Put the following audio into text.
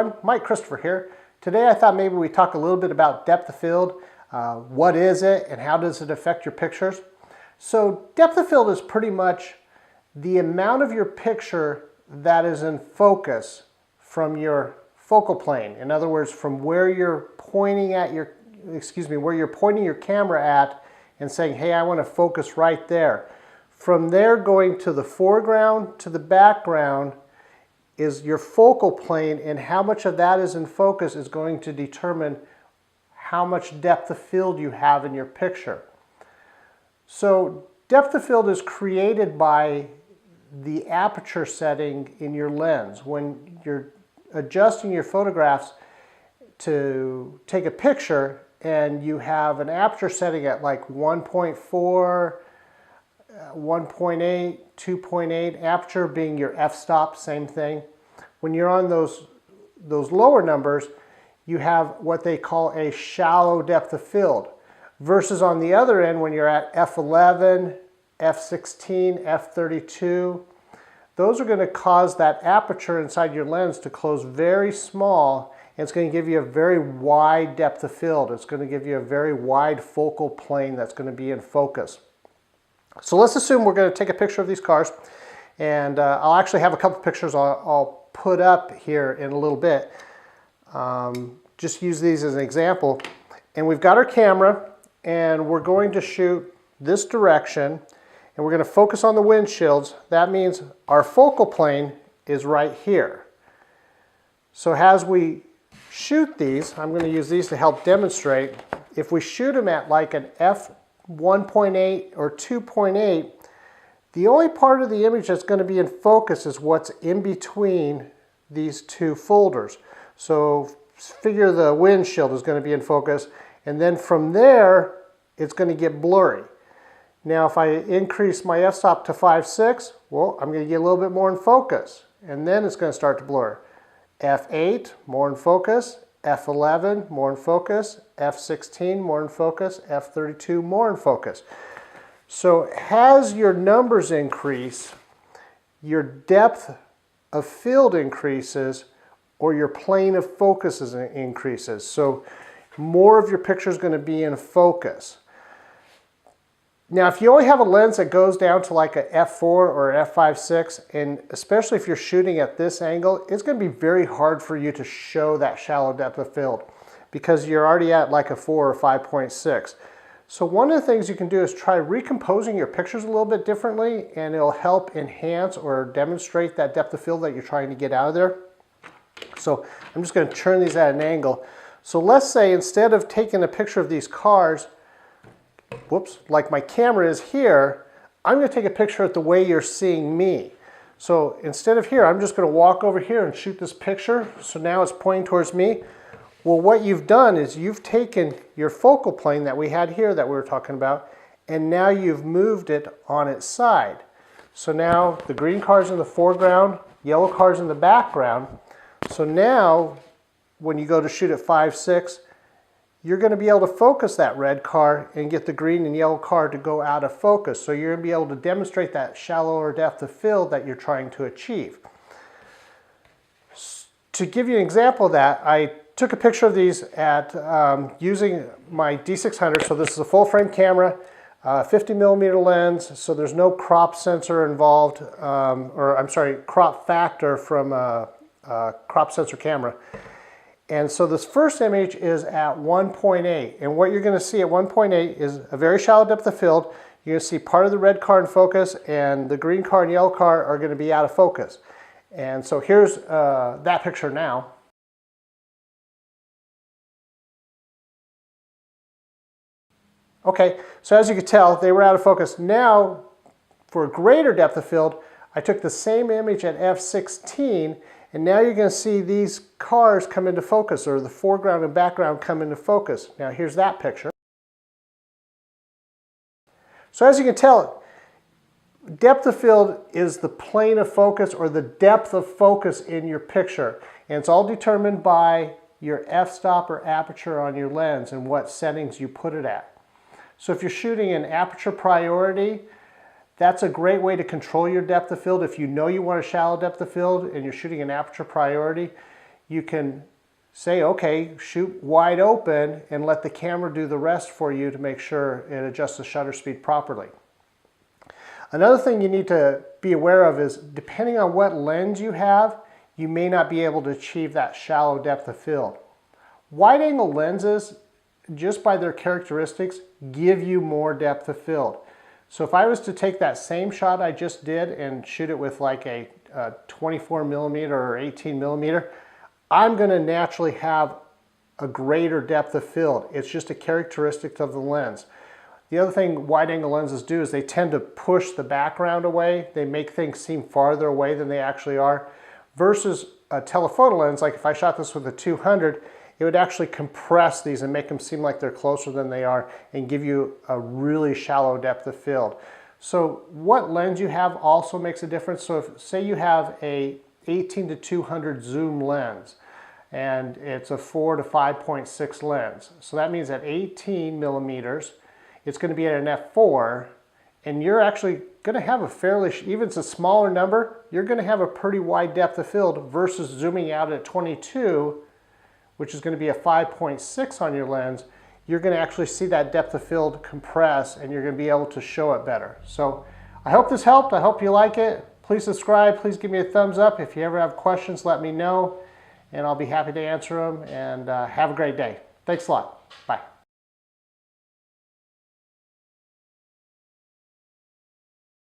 everyone, Mike Christopher here. Today I thought maybe we talk a little bit about depth of field. What is it and how does it affect your pictures? So depth of field is pretty much the amount of your picture that is in focus from your focal plane. In other words, from where you're pointing at your, where you're pointing your camera at and saying, hey, I want to focus right there. From there going to the foreground to the background is your focal plane, and how much of that is in focus is going to determine how much depth of field you have in your picture. So depth of field is created by the aperture setting in your lens. When you're adjusting your photographs to take a picture and you have an aperture setting at like 1.4, 1.8, 2.8, aperture being your f-stop, same thing. When you're on those lower numbers, you have what they call a shallow depth of field. Versus on the other end, when you're at f11, f16, f32, those are going to cause that aperture inside your lens to close very small, and it's going to give you a very wide depth of field. It's going to give you a very wide focal plane that's going to be in focus. So let's assume we're going to take a picture of these cars, and I'll actually have a couple pictures I'll put up here in a little bit. Just use these as an example. And we've got our camera, and we're going to shoot this direction, and we're going to focus on the windshields. That means our focal plane is right here. So as we shoot these, I'm going to use these to help demonstrate. If we shoot them at like an f1.8 or 2.8, the only part of the image that's going to be in focus is what's in between these two folders. So figure the windshield is going to be in focus, and then from there it's going to get blurry. Now if I increase my f-stop to 5.6, well, I'm going to get a little bit more in focus, and then it's going to start to blur. f8, more in focus. f11, more in focus. f16, more in focus. f32, more in focus. So as your numbers increase, your depth of field increases, or your plane of focus increases. So more of your picture is going to be in focus. Now, if you only have a lens that goes down to like a f4 or f5.6, and especially if you're shooting at this angle, it's going to be very hard for you to show that shallow depth of field because you're already at like a 4 or 5.6. So one of the things you can do is try recomposing your pictures a little bit differently, and it'll help enhance or demonstrate that depth of field that you're trying to get out of there. So I'm just going to turn these at an angle. So let's say instead of taking a picture of these cars, whoops, like my camera is here, I'm going to take a picture of the way you're seeing me. So instead of here, I'm just going to walk over here and shoot this picture. So now it's pointing towards me. Well, what you've done is you've taken your focal plane that we had here that we were talking about, and now you've moved it on its side. So now the green car's in the foreground, yellow car's in the background. So now when you go to shoot at 5.6, you're going to be able to focus that red car and get the green and yellow car to go out of focus. So you're going to be able to demonstrate that shallower depth of field that you're trying to achieve. To give you an example of that, I took a picture of these at using my D600. So this is a full frame camera, 50mm lens, so there's no crop sensor involved, or I'm sorry, crop factor from a crop sensor camera. And so this first image is at 1.8, and what you're going to see at 1.8 is a very shallow depth of field. You're going to see part of the red car in focus, and the green car and yellow car are going to be out of focus. And so here's that picture now. Okay, so as you can tell, they were out of focus. Now, for a greater depth of field, I took the same image at f16, and now you're going to see these cars come into focus, or the foreground and background come into focus. Now here's that picture. So as you can tell, depth of field is the plane of focus, or the depth of focus in your picture. And it's all determined by your f-stop or aperture on your lens and what settings you put it at. So if you're shooting an aperture priority, that's a great way to control your depth of field. If you know you want a shallow depth of field and you're shooting an aperture priority, you can say, okay, shoot wide open and let the camera do the rest for you to make sure it adjusts the shutter speed properly. Another thing you need to be aware of is, depending on what lens you have, you may not be able to achieve that shallow depth of field. Wide angle lenses, just by their characteristics, give you more depth of field. So if I was to take that same shot I just did and shoot it with like a 24 millimeter or 18 millimeter, I'm going to naturally have a greater depth of field. It's just a characteristic of the lens. The other thing wide angle lenses do is they tend to push the background away. They make things seem farther away than they actually are. Versus a telephoto lens, like if I shot this with a 200, it would actually compress these and make them seem like they're closer than they are and give you a really shallow depth of field. So what lens you have also makes a difference. So if, say you have a 18 to 200 zoom lens, and it's a 4 to 5.6 lens. So that means at 18 millimeters, it's going to be at an f4, and you're actually going to have a fairly, even if it's a smaller number, you're going to have a pretty wide depth of field versus zooming out at 22, which is going to be a 5.6 on your lens. You're going to actually see that depth of field compress, and you're going to be able to show it better. So I hope this helped. I hope you like it. Please subscribe. Please give me a thumbs up. If you ever have questions, let me know, and I'll be happy to answer them. And have a great day. Thanks a lot. Bye.